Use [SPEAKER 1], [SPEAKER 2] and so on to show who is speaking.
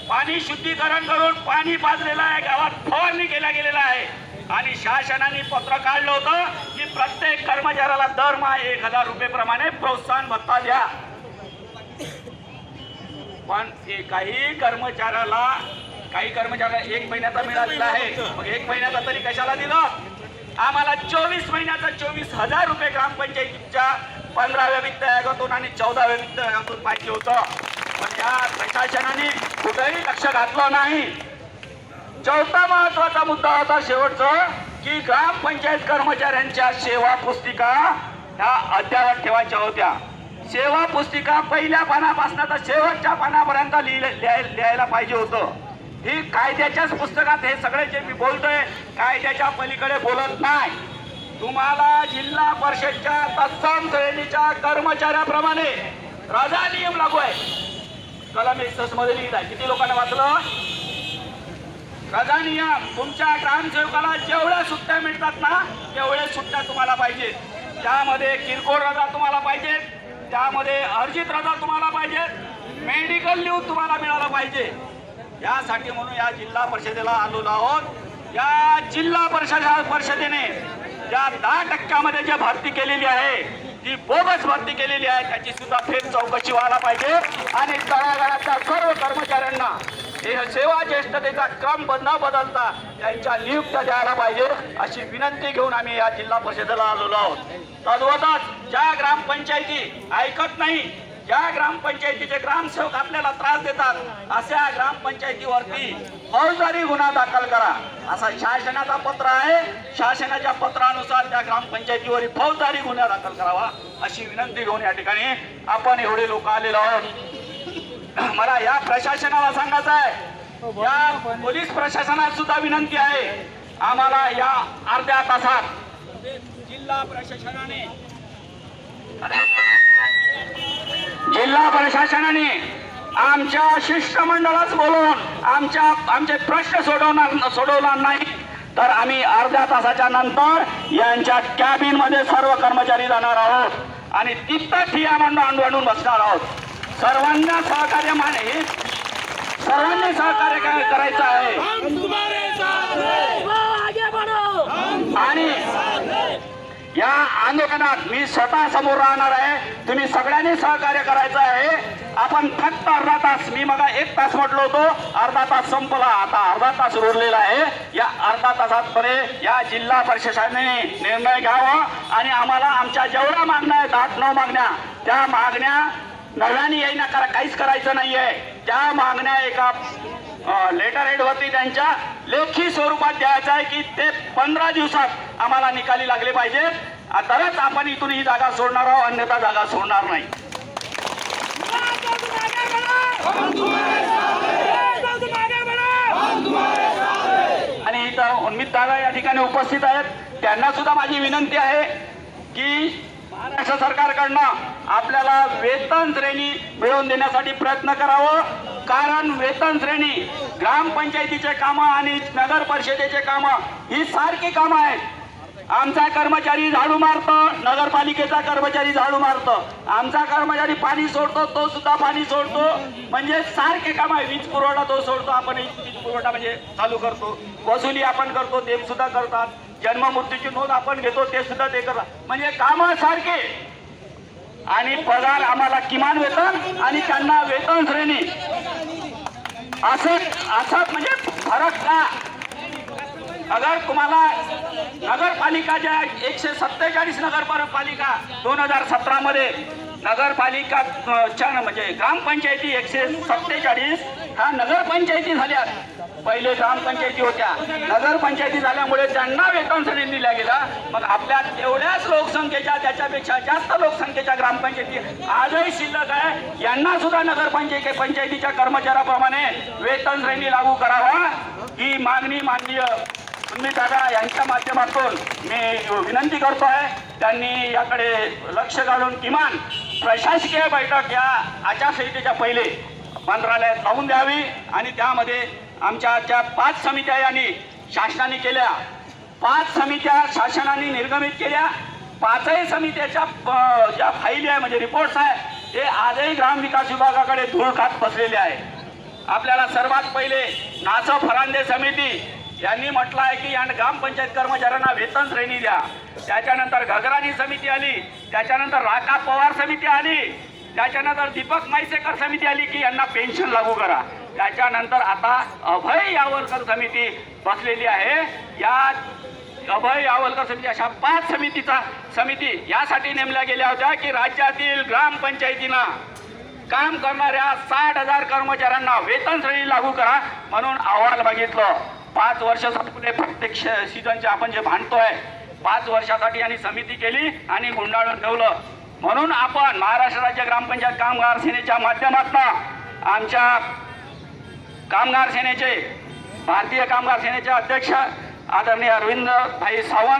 [SPEAKER 1] पाणी शुद्धीकरण करून पाणी पाजलेलं आहे, गावात फवारणी केला गेलेला आहे आणि शासनाने पत्र काढलं होतं की प्रत्येक कर्मचाऱ्याला दरमहा 1000 रुपये प्रमाणे प्रोत्साहन भत्ता द्या. पण काही कर्मचाऱ्याला 1 महिन्याचा मिळालेला आहे. मग 1 महिन्याचा तरी कशाला दिलं? आम्हाला 24 महिन्याचा 24,000 रुपये ग्रामपंचायतीच्या 15व्या वित्त आयोगातून आणि 14व्या वित्त आयोगातून पाहिजे होतं. पण या प्रशासनाने कुठेही लक्ष घातलं नाही. चौथा महत्वाचा मुद्दा होता शेवटचा की ग्रामपंचायत कर्मचाऱ्यांच्या सेवा पुस्तिका ह्या अद्ययावत ठेवायच्या होत्या. सेवा पुस्तिका पहिल्या पानापासून तर शेवटच्या पानापर्यंत लिहायला पाहिजे होतं. ही कायद्याच्याच पुस्तकात हे सगळे जे मी बोलतोय कायद्याच्या पलीकडे बोलत नाही. तुम्हाला जिल्हा परिषदच्या तत्सम श्रेणीच्या कर्मचाऱ्याप्रमाणे रजा नियम लागू आहे. कलम 61 मध्ये लिहित आहे. किती लोकांना वाचलं? रजा नियम. तुमच्या ग्रामसेवकाला जेवढ्या सुट्ट्या मिळतात ना तेवढे सुट्ट्या तुम्हाला पाहिजेत. त्यामध्ये किरकोळ रजा तुम्हाला पाहिजेत, त्यामध्ये अर्जित रजा तुम्हाला पाहिजेत, मेडिकल लीव तुम्हाला मिळाला पाहिजे. यासाठी म्हणून या जिल्हा परिषदेला आलेलो आहोत. या जिल्हा परिषदेने ज्या 10% जी भरती केलेली आहे ती बोगस भरती केलेली आहे, त्याची सुद्धा फेर चौकशी व्हायला पाहिजे आणि तळागाळाच्या सर्व कर्मचाऱ्यांना सेवा ज्येष्ठतेचा क्रम न बदलता त्यांच्या नियुक्त्या द्यायला पाहिजे अशी विनंती घेऊन आम्ही या जिल्हा परिषदेला आलेलो आहोत. तद्वतच ज्या ग्रामपंचायती ऐकत नाही, ज्या ग्रामपंचायतीचे ग्रामसेवक आपल्याला त्रास देतात अशा ग्रामपंचायतीवरती फौजदारी गुन्हा दाखल करा असा शासनाचा पत्र आहे. शासनाच्या पत्रानुसार त्या ग्रामपंचायतीवर फौजदारी गुन्हा दाखल करावा अशी विनंती घेऊन या ठिकाणी आपण एवढे लोक आलेलो आहोत. मला या प्रशासनाला सांगायचं आहे, या पोलीस प्रशासनाला सुद्धा विनंती आहे, आम्हाला या अर्ध्या तासात जिल्हा प्रशासनाने आमच्या शिष्टमंडळास बोलवून आमचे प्रश्न सोडवणार नाही तर आम्ही अर्ध्या तासाच्या नंतर यांच्या कॅबिन मध्ये सर्व कर्मचारी जाणार आहोत आणि तिथं ठिय्या मांडून बसणार आहोत. सर्वांना सहकार्य सर्वांनी सहकार्य करायचं आहे आणि या आंदोलनात मी स्वतः समोर राहणार आहे. तुम्ही सगळ्यांनी सहकार्य करायचं आहे. आपण फक्त अर्धा तास, मी मग 1 तास म्हटलो होतो, अर्धा तास संपला, आता अर्धा तास उरलेला आहे. या अर्धा तासात या जिल्हा प्रशासनाने निर्णय घ्यावा आणि आम्हाला आमच्या जेवढ्या मागण्या आहेत 8-9 मागण्या, त्या मागण्या नव्याने येईना काहीच करायचं नाहीये. त्या मागण्या एका लेटर हेड वरती त्यांच्या लेखी स्वरूपात द्यायचं आहे की ते 15 दिवसात आम्हाला निकाली लागले पाहिजेत, तरच आपण इथून ही जागा सोडणार आहोत, अन्यथा जागा सोडणार नाही. आणि इथं उन्मित दादा या ठिकाणी उपस्थित आहेत, त्यांना सुद्धा माझी विनंती आहे की महाराष्ट्र सरकारकडनं आपल्याला वेतन श्रेणी मिळवून देण्यासाठी प्रयत्न करावं. कारण वेतन श्रेणी ग्रामपंचायतीचे कामं आणि नगर परिषदेचे कामं ही सारखी कामं आहेत. आमचा कर्मचारी झाडू मारतो, नगरपालिकेचा कर्मचारी झाडू मारतो, आमचा कर्मचारी पाणी सोडतो, तो सुद्धा पाणी सोडतो, म्हणजे सारखे काम आहे. वीज पुरवठा तो सोडतो, आपण वीज पुरवठा म्हणजे चालू करतो, वसुली आपण करतो, ते सुद्धा करतात, जन्म मृत्यूची नोंद आपण घेतो, ते सुद्धा ते करतात, म्हणजे कामं सारखे आणि पगार आम्हाला किमान वेतन आणि त्यांना वेतन श्रेणी असं म्हणजे फरक का? अगर तुम्हाला नगरपालिका ज्या 147 नगरपालिका 2017 मध्ये नगरपालिका म्हणजे ग्रामपंचायती 147 ह्या नगरपंचायती झाल्या. पहिले ग्रामपंचायती होत्या, नगरपंचायती झाल्यामुळे त्यांना वेतन श्रेणी दिल्या गेला. मग आपल्या तेवढ्याच लोकसंख्येच्या त्याच्यापेक्षा जास्त लोकसंख्येच्या ग्रामपंचायती आजही शिल्लक आहे, यांना सुद्धा नगरपंचायतीच्या कर्मचाऱ्याप्रमाणे वेतन श्रेणी लागू करावा ही मागणी माननीय उन्मित दादा यांच्या माध्यमातून मी विनंती करतो आहे. त्यांनी याकडे लक्ष घालून किमान प्रशासकीय बैठक या आचारसंहितेच्या पहिले मंत्रालयात लावून द्यावी आणि त्यामध्ये आमच्या ज्या 5 समित्या यांनी शासनाने केल्या, 5 समित्या शासनाने निर्गमित केल्या, 5ही समित्याच्या ज्या फाईली आहे म्हणजे रिपोर्ट्स आहे ते आजही ग्रामविकास विभागाकडे धूळ खात बसलेले आहे आपल्याला सर्वात पहिले नासो फरांदे समिती यांनी म्हटलं आहे की या ग्रामपंचायत कर्मचाऱ्यांना वेतन श्रेणी द्या. त्याच्यानंतर घगराणी समिती आली, त्याच्यानंतर राका पवार समिती आली, त्याच्यानंतर दीपक म्हैसेकर समिती आली की यांना पेन्शन लागू करा. त्याच्यानंतर आता अभय यावलकर समिती बसलेली आहे. या अभय यावलकर समिती अशा 5 समिती यासाठी नेमल्या गेल्या होत्या की राज्यातील ग्रामपंचायतींना काम करणाऱ्या 60,000 कर्मचाऱ्यांना वेतन श्रेणी लागू करा म्हणून अहवाल मागितलं. 5 वर्ष संपले, प्रत्येक सीझनचे आपण जे भांडतोय 5 वर्षासाठी यांनी समिती केली आणि गुंडाळून ठेवलं. म्हणून आपण महाराष्ट्र राज्य ग्रामपंचायत कामगार सेनेच्या माध्यमातून आमच्या कामगार सेनेचे भारतीय कामगार सेनेचे अध्यक्ष आदरणीय अरविंद भाई सावंत